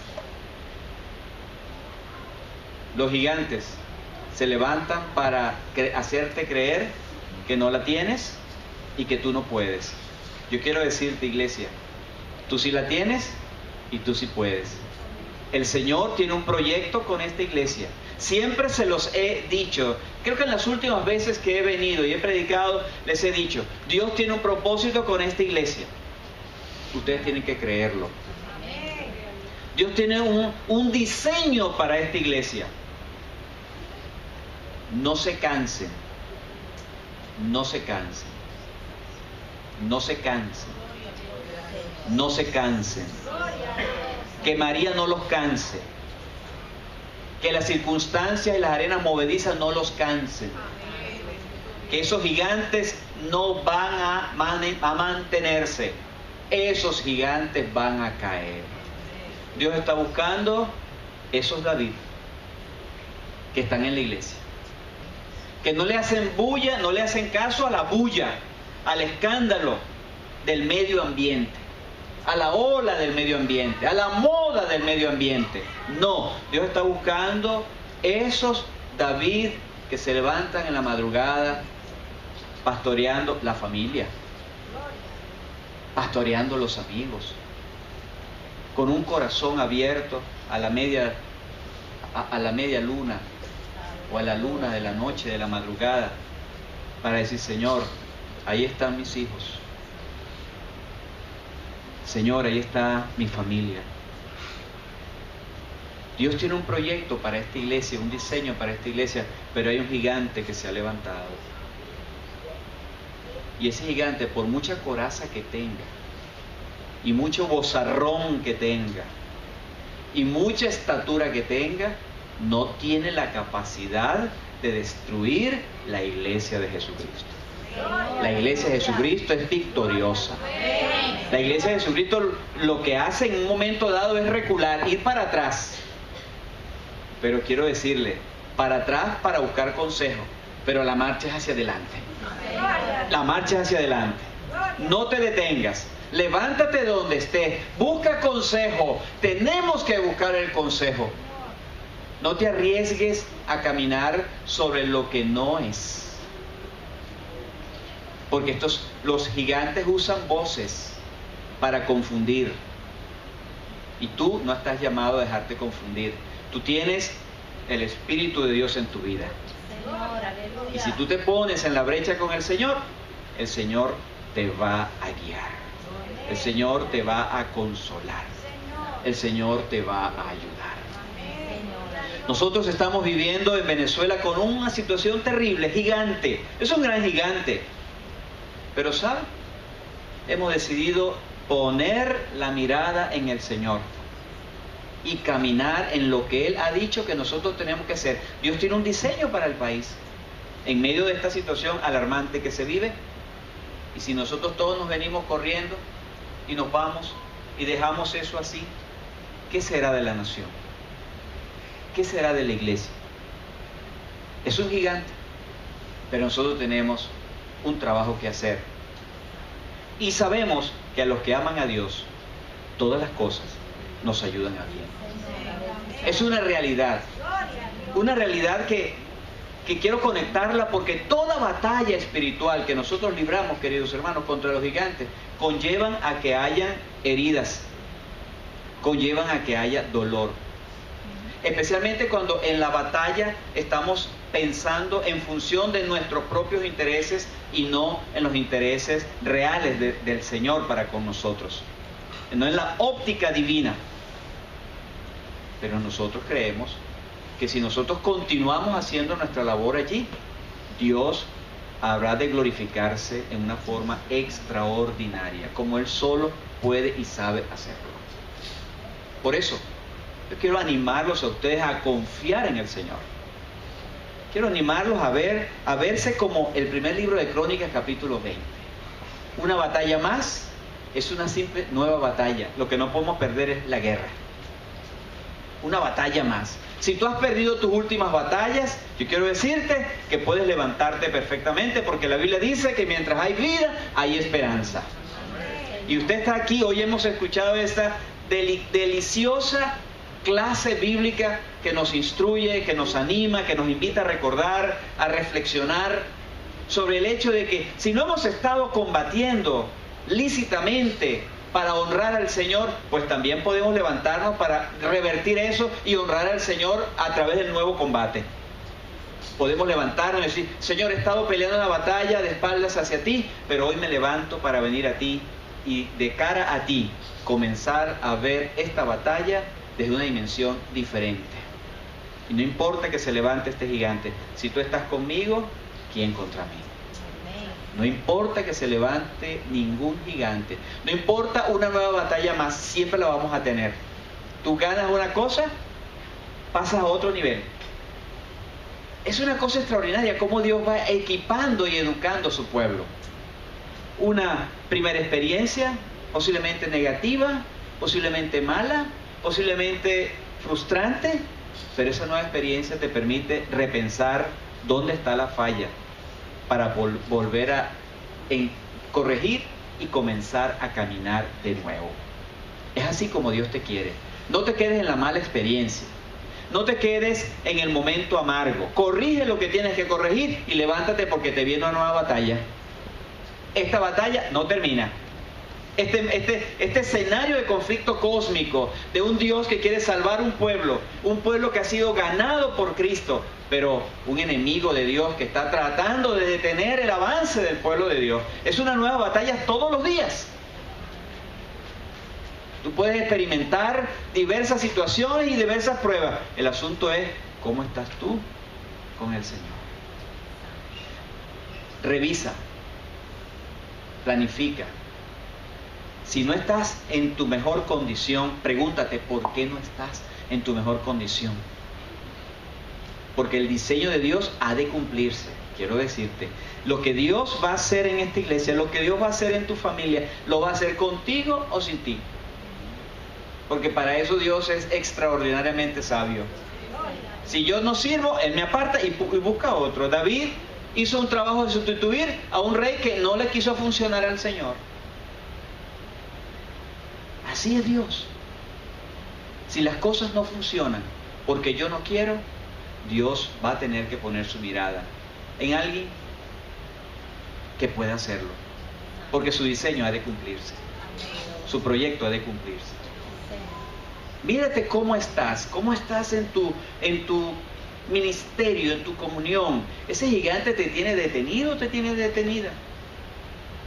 Los gigantes se levantan para hacerte creer que no la tienes y que tú no puedes. Yo quiero decirte, iglesia, tú sí la tienes y tú sí puedes. El Señor tiene un proyecto con esta iglesia. Siempre se los he dicho. Creo que en las últimas veces que he venido y he predicado, les he dicho, Dios tiene un propósito con esta iglesia. Ustedes tienen que creerlo. Dios tiene un diseño para esta iglesia. No se cansen. No se cansen. No se cansen. No se cansen. Que María no los canse. Que las circunstancias y las arenas movedizas no los cansen. Que esos gigantes no van a mantenerse. Esos gigantes van a caer. Dios está buscando esos David que están en la iglesia. Que no le hacen bulla, no le hacen caso a la bulla, al escándalo del medio ambiente, a la ola del medio ambiente, a la moda del medio ambiente. No, Dios está buscando esos David que se levantan en la madrugada pastoreando la familia, pastoreando los amigos, con un corazón abierto a la media luna o a la luna de la noche, de la madrugada, para decir, Señor, ahí están mis hijos. Señor, ahí está mi familia. Dios tiene un proyecto para esta iglesia, un diseño para esta iglesia, pero hay un gigante que se ha levantado. Y ese gigante, por mucha coraza que tenga, y mucho vozarrón que tenga, y mucha estatura que tenga, no tiene la capacidad de destruir la iglesia de Jesucristo. La iglesia de Jesucristo es victoriosa. La iglesia de Jesucristo lo que hace en un momento dado es recular, ir para atrás. Pero quiero decirle, para atrás para buscar consejo, pero la marcha es hacia adelante. La marcha es hacia adelante. No te detengas. Levántate donde estés. Busca consejo. Tenemos que buscar el consejo. No te arriesgues a caminar sobre lo que no es. Porque los gigantes usan voces para confundir. Y tú no estás llamado a dejarte confundir. Tú tienes el Espíritu de Dios en tu vida. Y si tú te pones en la brecha con el Señor te va a guiar. El Señor te va a consolar. El Señor te va a ayudar. Nosotros estamos viviendo en Venezuela con una situación terrible, gigante. Es un gran gigante. Pero ¿sabe? Hemos decidido poner la mirada en el Señor y caminar en lo que Él ha dicho que nosotros tenemos que hacer. Dios tiene un diseño para el país en medio de esta situación alarmante que se vive. Y si nosotros todos nos venimos corriendo y nos vamos y dejamos eso así, ¿qué será de la nación? ¿Qué será de la iglesia? Es un gigante, pero nosotros tenemos un trabajo que hacer. Y sabemos que a los que aman a Dios, todas las cosas nos ayudan a bien. Es una realidad que quiero conectarla, porque toda batalla espiritual que nosotros libramos, queridos hermanos, contra los gigantes, conllevan a que haya heridas, conllevan a que haya dolor. especialmente cuando en la batalla estamos pensando en función de nuestros propios intereses y no en los intereses reales del Señor para con nosotros, no en la óptica divina. Pero nosotros creemos que si nosotros continuamos haciendo nuestra labor allí, Dios habrá de glorificarse en una forma extraordinaria, como Él solo puede y sabe hacerlo. Por eso, yo quiero animarlos a ustedes a confiar en el Señor. Quiero animarlos a verse como el primer libro de Crónicas, capítulo 20. Una batalla más es una simple nueva batalla. Lo que no podemos perder es la guerra. Una batalla más. Si tú has perdido tus últimas batallas, yo quiero decirte que puedes levantarte perfectamente, porque la Biblia dice que mientras hay vida, hay esperanza. Y usted está aquí, hoy hemos escuchado esta deliciosa clase bíblica que nos instruye, que nos anima, que nos invita a recordar, a reflexionar sobre el hecho de que si no hemos estado combatiendo lícitamente para honrar al Señor, pues también podemos levantarnos para revertir eso y honrar al Señor a través del nuevo combate. Podemos levantarnos y decir: Señor, he estado peleando una batalla de espaldas hacia ti, pero hoy me levanto para venir a ti y de cara a ti comenzar a ver esta batalla desde una dimensión diferente. Y no importa que se levante este gigante, si tú estás conmigo, ¿quién contra mí? No importa que se levante ningún gigante, no importa una nueva batalla más, siempre la vamos a tener. Tú ganas una cosa, pasas a otro nivel. Es una cosa extraordinaria cómo Dios va equipando y educando a su pueblo. Una primera experiencia, posiblemente negativa, posiblemente mala, posiblemente frustrante, pero esa nueva experiencia te permite repensar dónde está la falla para volver a corregir y comenzar a caminar de nuevo. Es así como Dios te quiere. No te quedes en la mala experiencia, no te quedes en el momento amargo. Corrige lo que tienes que corregir y levántate, porque te viene una nueva batalla. Esta batalla no termina. Este escenario de conflicto cósmico, de un Dios que quiere salvar un pueblo que ha sido ganado por Cristo, pero un enemigo de Dios que está tratando de detener el avance del pueblo de Dios. Es una nueva batalla todos los días. Tú puedes experimentar diversas situaciones y diversas pruebas. El asunto es: ¿cómo estás tú con el Señor? Revisa, planifica. Si no estás en tu mejor condición, pregúntate: ¿por qué no estás en tu mejor condición? Porque el diseño de Dios ha de cumplirse. Quiero decirte, lo que Dios va a hacer en esta iglesia, lo que Dios va a hacer en tu familia, lo va a hacer contigo o sin ti. Porque para eso Dios es extraordinariamente sabio. Si yo no sirvo, Él me aparta y busca a otro. David hizo un trabajo de sustituir a un rey que no le quiso funcionar al Señor. Así es Dios. Si las cosas no funcionan porque yo no quiero, Dios va a tener que poner su mirada en alguien que pueda hacerlo, porque su diseño ha de cumplirse, su proyecto ha de cumplirse. Mírate cómo estás en tu ministerio, en tu comunión. Ese gigante te tiene detenido, te tiene detenida.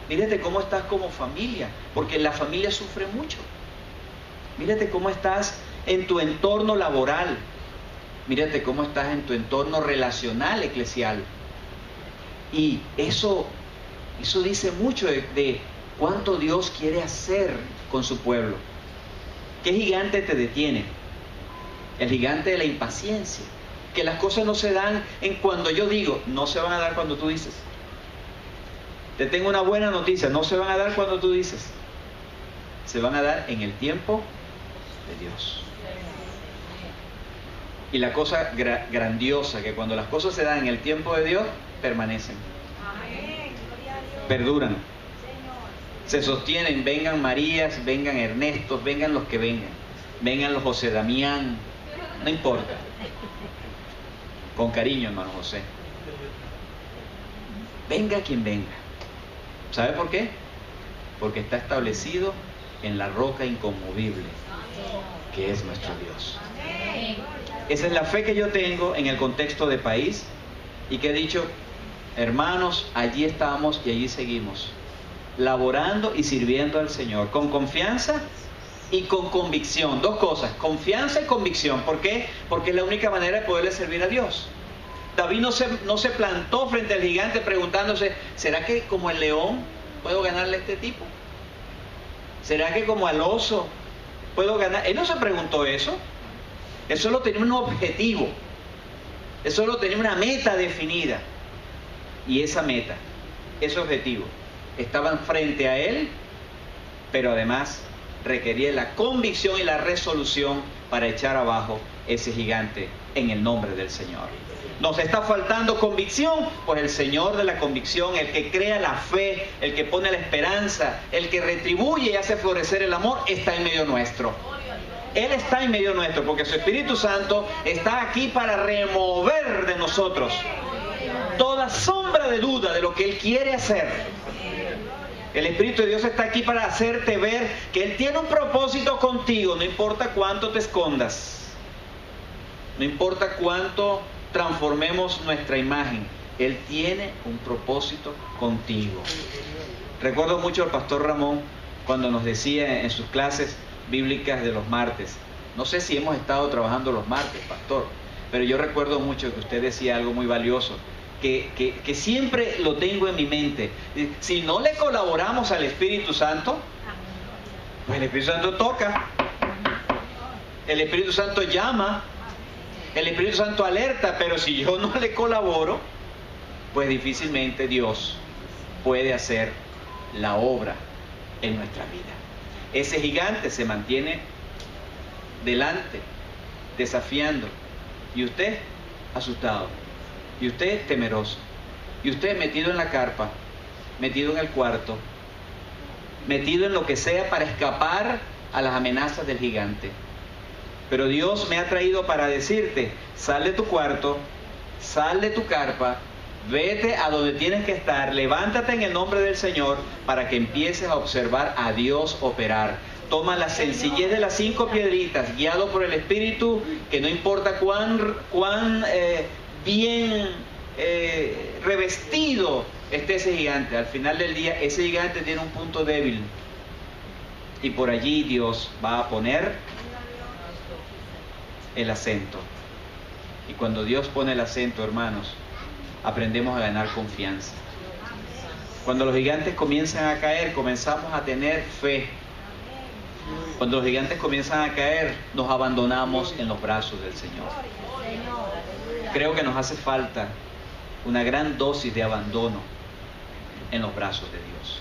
Mírate cómo estás como familia, porque la familia sufre mucho. Mírate cómo estás en tu entorno laboral. Mírate cómo estás en tu entorno relacional, eclesial. Y eso dice mucho de cuánto Dios quiere hacer con su pueblo. ¿Qué gigante te detiene? El gigante de la impaciencia. Que las cosas no se dan en cuando yo digo, no se van a dar cuando tú dices. Te tengo una buena noticia: no se van a dar cuando tú dices. Se van a dar en el tiempo de Dios. Y la cosa grandiosa, que cuando las cosas se dan en el tiempo de Dios, permanecen. Perduran. Se sostienen, vengan Marías, vengan Ernestos, vengan los que vengan. Vengan los José Damián, no importa. Con cariño, hermano José. Venga quien venga. ¿Sabe por qué? Porque está establecido en la roca inconmovible, que es nuestro Dios. Esa es la fe que yo tengo en el contexto de país y que he dicho, hermanos, allí estamos y allí seguimos, laborando y sirviendo al Señor, con confianza y con convicción. Dos cosas, confianza y convicción. ¿Por qué? Porque es la única manera de poderle servir a Dios. David no se plantó frente al gigante preguntándose, ¿será que como el león puedo ganarle a este tipo? ¿Será que como al oso puedo ganar? Él no se preguntó eso. Él solo tenía un objetivo. Él solo tenía una meta definida. Y esa meta, ese objetivo, estaban frente a él, pero además requería la convicción y la resolución para echar abajo ese gigante en el nombre del Señor. ¿Nos está faltando convicción? Pues el Señor de la convicción, el que crea la fe, el que pone la esperanza, el que retribuye y hace florecer el amor, está en medio nuestro. Él está en medio nuestro porque su Espíritu Santo está aquí para remover de nosotros toda sombra de duda de lo que Él quiere hacer. El Espíritu de Dios está aquí para hacerte ver que Él tiene un propósito contigo, no importa cuánto te escondas, no importa cuánto transformemos nuestra imagen, Él tiene un propósito contigo. Recuerdo mucho al pastor Ramón cuando nos decía en sus clases bíblicas de los martes, no sé si hemos estado trabajando los martes, pastor, pero yo recuerdo mucho que usted decía algo muy valioso, que siempre lo tengo en mi mente. Si no le colaboramos al Espíritu Santo, pues el Espíritu Santo toca, el Espíritu Santo llama, el Espíritu Santo alerta, pero si yo no le colaboro, pues difícilmente Dios puede hacer la obra en nuestra vida. Ese gigante se mantiene delante, desafiando, y usted asustado, y usted temeroso, y usted metido en la carpa, metido en el cuarto, metido en lo que sea para escapar a las amenazas del gigante. Pero Dios me ha traído para decirte, sal de tu cuarto, sal de tu carpa, vete a donde tienes que estar, levántate en el nombre del Señor para que empieces a observar a Dios operar. Toma la sencillez de las 5 piedritas, guiado por el Espíritu, que no importa cuán bien revestido esté ese gigante. Al final del día, ese gigante tiene un punto débil. Y por allí Dios va a poner el acento. Y cuando Dios pone el acento, hermanos, aprendemos a ganar confianza. Cuando los gigantes comienzan a caer, comenzamos a tener fe. Cuando los gigantes comienzan a caer, nos abandonamos en los brazos del Señor. Creo que nos hace falta una gran dosis de abandono en los brazos de Dios.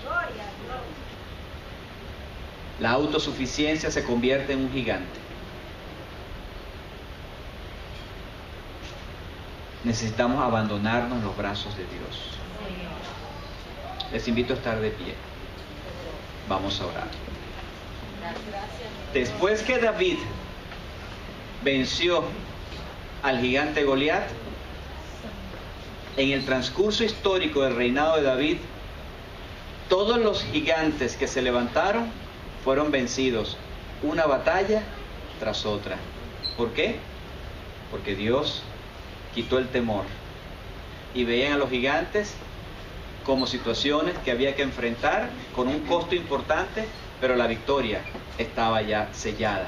La autosuficiencia se convierte en un gigante. Necesitamos abandonarnos en los brazos de Dios. Les invito a estar de pie. Vamos a orar. Después que David venció al gigante Goliat, en el transcurso histórico del reinado de David, todos los gigantes que se levantaron fueron vencidos, una batalla tras otra. ¿Por qué? Porque Dios quitó el temor y veían a los gigantes como situaciones que había que enfrentar con un costo importante, pero la victoria estaba ya sellada,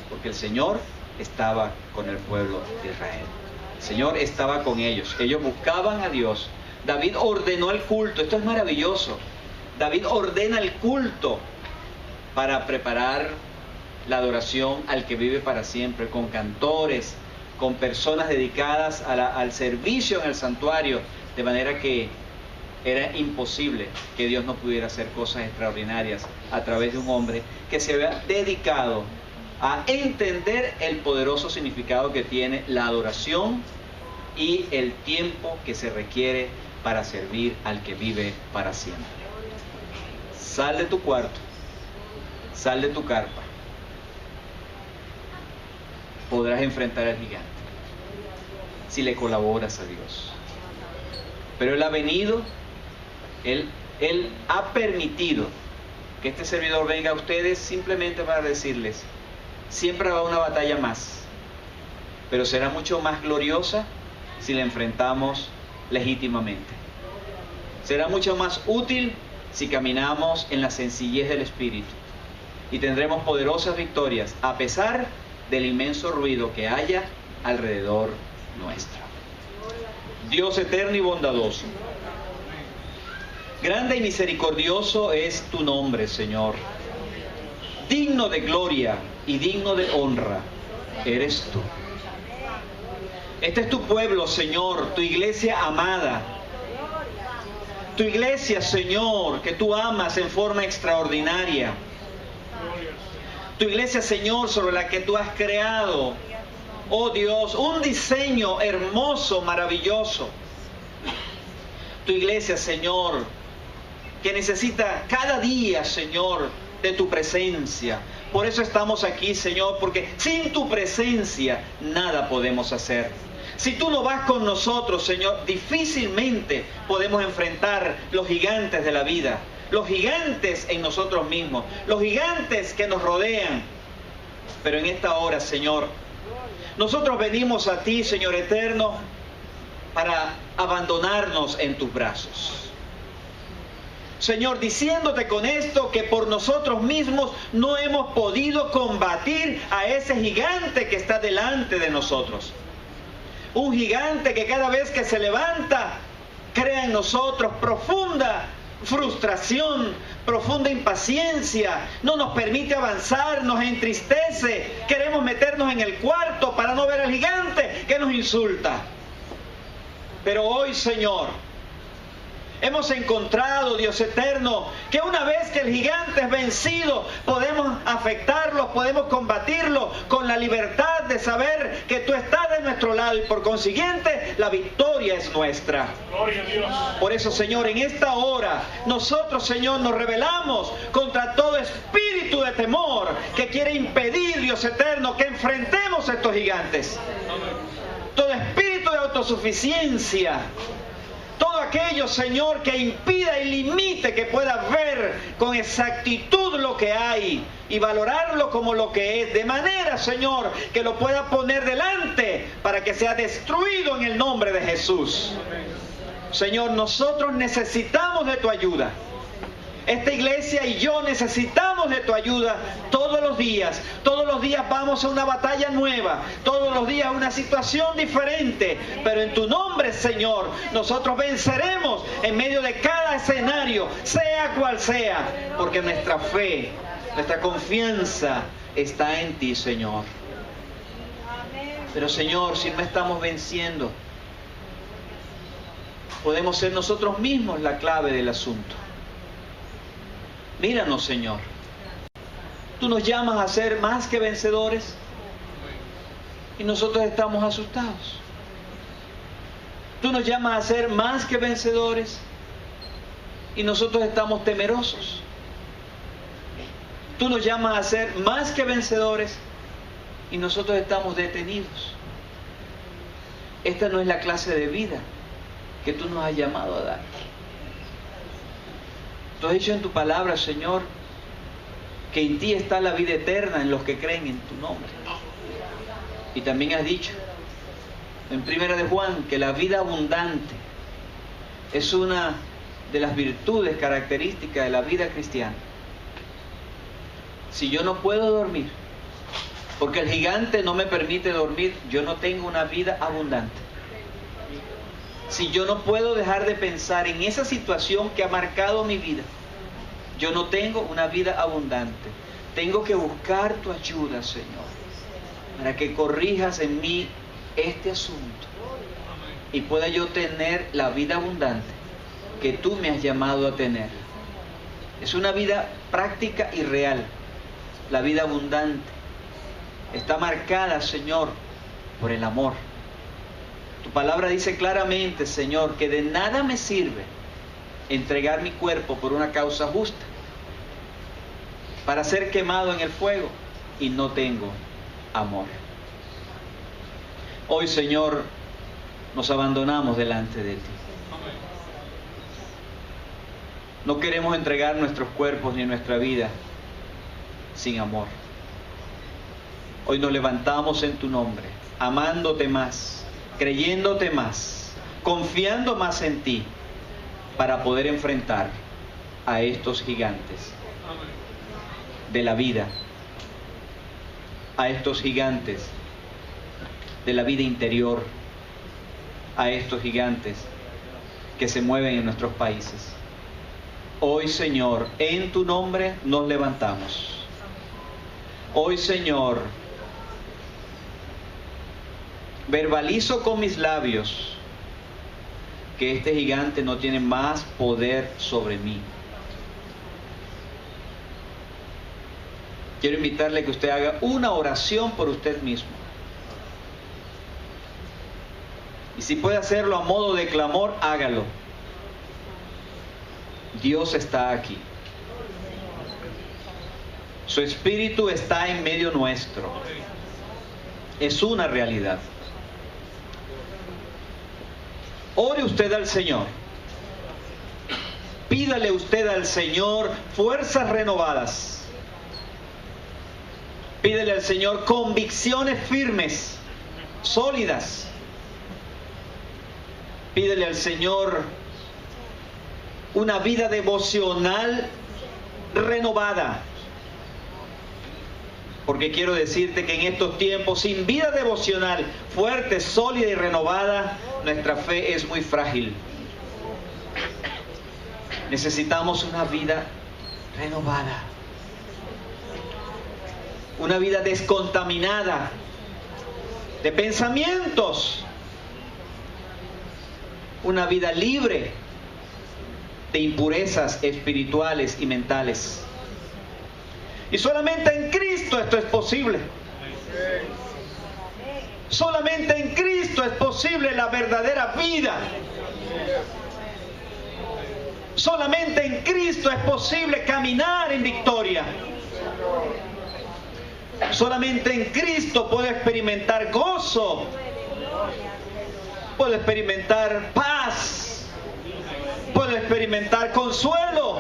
porque el Señor estaba con el pueblo de Israel. El Señor estaba con ellos. Ellos buscaban a Dios. David ordenó el culto. Esto es maravilloso. David ordena el culto para preparar la adoración al que vive para siempre, con cantores, con personas dedicadas al servicio en el santuario, de manera que era imposible que Dios no pudiera hacer cosas extraordinarias a través de un hombre que se había dedicado a entender el poderoso significado que tiene la adoración y el tiempo que se requiere para servir al que vive para siempre. Sal de tu cuarto, sal de tu carpa. Podrás enfrentar al gigante si le colaboras a Dios. Pero Él ha venido, Él ha permitido que este servidor venga a ustedes simplemente para decirles: siempre habrá una batalla más. pero será mucho más gloriosa si la enfrentamos legítimamente. Será mucho más útil si caminamos en la sencillez del Espíritu, y tendremos poderosas victorias a pesar del inmenso ruido que haya alrededor nuestro. Dios eterno y bondadoso, grande y misericordioso es tu nombre, Señor. Digno de gloria y digno de honra eres tú. Este es tu pueblo, Señor, tu iglesia amada. Tu iglesia, Señor, que tú amas en forma extraordinaria. Tu iglesia, Señor, sobre la que tú has creado, oh Dios, un diseño hermoso, maravilloso. Tu iglesia, Señor, que necesita cada día, Señor, de tu presencia. Por eso estamos aquí, Señor, porque sin tu presencia nada podemos hacer. Si tú no vas con nosotros, Señor, difícilmente podemos enfrentar los gigantes de la vida, los gigantes en nosotros mismos, los gigantes que nos rodean. Pero en esta hora, Señor, nosotros venimos a ti, Señor eterno, para abandonarnos en tus brazos. Señor, diciéndote con esto que por nosotros mismos no hemos podido combatir a ese gigante que está delante de nosotros. Un gigante que cada vez que se levanta crea en nosotros profunda frustración, profunda impaciencia, no nos permite avanzar, nos entristece, queremos meternos en el cuarto para no ver al gigante que nos insulta. Pero hoy, Señor, hemos encontrado, Dios eterno, que una vez que el gigante es vencido, podemos afectarlo, podemos combatirlo con la libertad de saber que tú estás de nuestro lado y por consiguiente la victoria es nuestra. Gloria a Dios. Por eso, Señor, en esta hora, nosotros, Señor, nos rebelamos contra todo espíritu de temor que quiere impedir, Dios eterno, que enfrentemos a estos gigantes. Todo espíritu de autosuficiencia, todo aquello, Señor, que impida y limite que pueda ver con exactitud lo que hay y valorarlo como lo que es, de manera, Señor, que lo pueda poner delante para que sea destruido en el nombre de Jesús. Señor, nosotros necesitamos de tu ayuda. Esta iglesia y yo necesitamos de tu ayuda todos los días. Todos los días vamos a una batalla nueva. Todos los días a una situación diferente. Pero en tu nombre, Señor, nosotros venceremos en medio de cada escenario, sea cual sea. Porque nuestra fe, nuestra confianza está en ti, Señor. Pero, Señor, si no estamos venciendo, podemos ser nosotros mismos la clave del asunto. Míranos, Señor. Tú nos llamas a ser más que vencedores y nosotros estamos asustados. Tú nos llamas a ser más que vencedores y nosotros estamos temerosos. Tú nos llamas a ser más que vencedores y nosotros estamos detenidos. Esta no es la clase de vida que tú nos has llamado a dar. Tú has dicho en tu palabra, Señor, que en ti está la vida eterna en los que creen en tu nombre. Y también has dicho en 1 de Juan que la vida abundante es una de las virtudes características de la vida cristiana. Si yo no puedo dormir, porque el gigante no me permite dormir, yo no tengo una vida abundante. Si yo no puedo dejar de pensar en esa situación que ha marcado mi vida, yo no tengo una vida abundante. Tengo que buscar tu ayuda, Señor, para que corrijas en mí este asunto y pueda yo tener la vida abundante que tú me has llamado a tener. Es una vida práctica y real. La vida abundante está marcada, Señor, por el amor. Tu palabra dice claramente, Señor, que de nada me sirve entregar mi cuerpo por una causa justa, para ser quemado en el fuego, y no tengo amor. Hoy, Señor, nos abandonamos delante de ti. No queremos entregar nuestros cuerpos ni nuestra vida sin amor. Hoy nos levantamos en tu nombre, amándote más, creyéndote más, confiando más en ti, para poder enfrentar a estos gigantes de la vida, a estos gigantes de la vida interior, a estos gigantes que se mueven en nuestros países. Hoy, Señor, en tu nombre nos levantamos. Hoy, Señor, verbalizo con mis labios que este gigante no tiene más poder sobre mí. Quiero invitarle a que usted haga una oración por usted mismo. Y si puede hacerlo a modo de clamor, hágalo. Dios está aquí. Su Espíritu está en medio nuestro. Es una realidad. Ore usted al Señor. Pídale usted al Señor fuerzas renovadas. Pídele al Señor convicciones firmes, sólidas. Pídele al Señor una vida devocional renovada. Porque quiero decirte que en estos tiempos, sin vida devocional fuerte, sólida y renovada, nuestra fe es muy frágil. Necesitamos una vida renovada. Una vida descontaminada de pensamientos. Una vida libre de impurezas espirituales y mentales. Y solamente en Cristo esto es posible. Solamente en Cristo es posible la verdadera vida. Solamente en Cristo es posible caminar en victoria. Solamente en Cristo puedo experimentar gozo. Puedo experimentar paz. Puedo experimentar consuelo.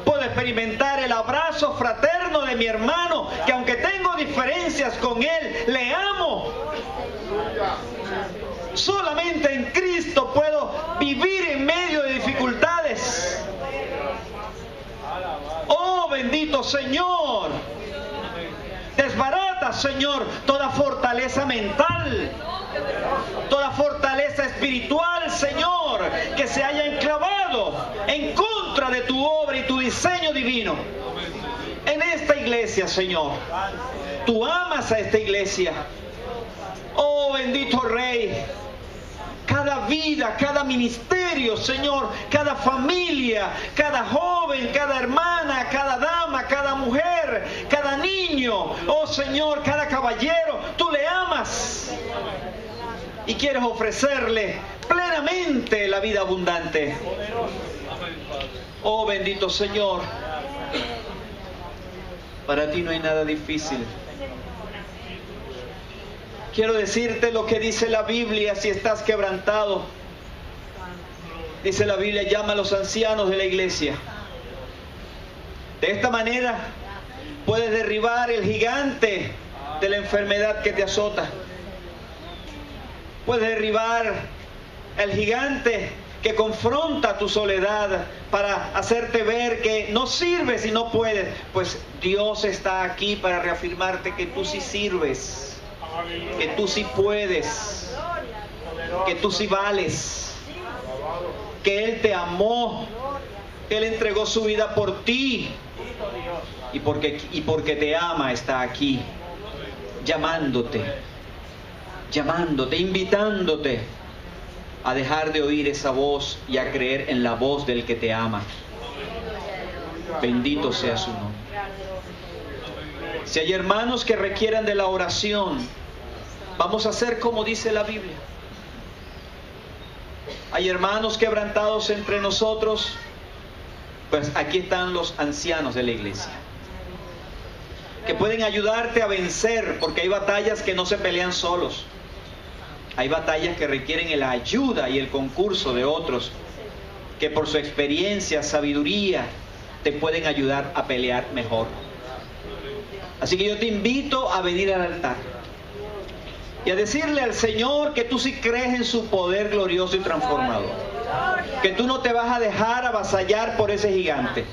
Puedo experimentar el abrazo fraterno de mi hermano, que aunque tengo diferencias con él, le amo. Solamente en Cristo puedo vivir en medio de dificultades. Oh, bendito Señor. Desbarata, Señor, toda fortaleza mental, toda fortaleza espiritual, Señor, que se haya enclavado en contra de tu obra y tu diseño divino. En esta iglesia, Señor, tú amas a esta iglesia. Oh, bendito Rey. Cada vida, cada ministerio, Señor, cada familia, cada joven, cada hermana, cada dama, cada mujer, cada niño, oh Señor, cada caballero, tú le amas y quieres ofrecerle plenamente la vida abundante. Oh, bendito Señor, para ti no hay nada difícil. Quiero decirte lo que dice la Biblia si estás quebrantado. Dice la Biblia, llama a los ancianos de la iglesia. De esta manera puedes derribar el gigante de la enfermedad que te azota. Puedes derribar el gigante que confronta tu soledad para hacerte ver que no sirves y no puedes. Pues Dios está aquí para reafirmarte que tú sí sirves. Que tú sí puedes, que tú sí vales, que Él te amó, que Él entregó su vida por ti y porque te ama está aquí, llamándote, invitándote a dejar de oír esa voz y a creer en la voz del que te ama. Bendito sea su nombre. Si hay hermanos que requieran de la oración, vamos a hacer como dice la Biblia. Hay hermanos quebrantados entre nosotros, pues aquí están los ancianos de la iglesia, que pueden ayudarte a vencer, porque hay batallas que no se pelean solos. Hay batallas que requieren la ayuda y el concurso de otros, que por su experiencia, sabiduría, te pueden ayudar a pelear mejor. Así que yo te invito a venir al altar y a decirle al Señor que tú sí crees en su poder glorioso y transformador, que tú no te vas a dejar avasallar por ese gigante,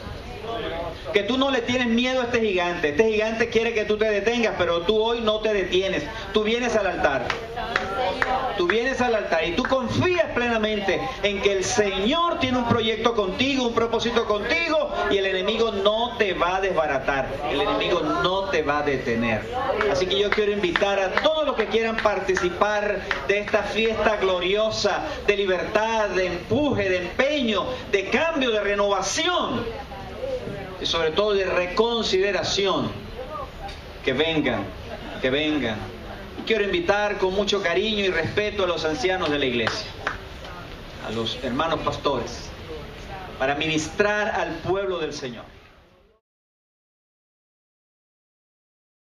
que tú no le tienes miedo a este gigante. Este gigante quiere que tú te detengas, pero tú hoy no te detienes. Tú vienes al altar. Tú vienes al altar y tú confías plenamente en que el Señor tiene un proyecto contigo, un propósito contigo, y el enemigo no te va a desbaratar, el enemigo no te va a detener. Así que yo quiero invitar a todos los que quieran participar de esta fiesta gloriosa de libertad, de empuje, de empeño, de cambio, de renovación y sobre todo de reconsideración, que vengan. Quiero invitar con mucho cariño y respeto a los ancianos de la iglesia, a los hermanos pastores, para ministrar al pueblo del Señor.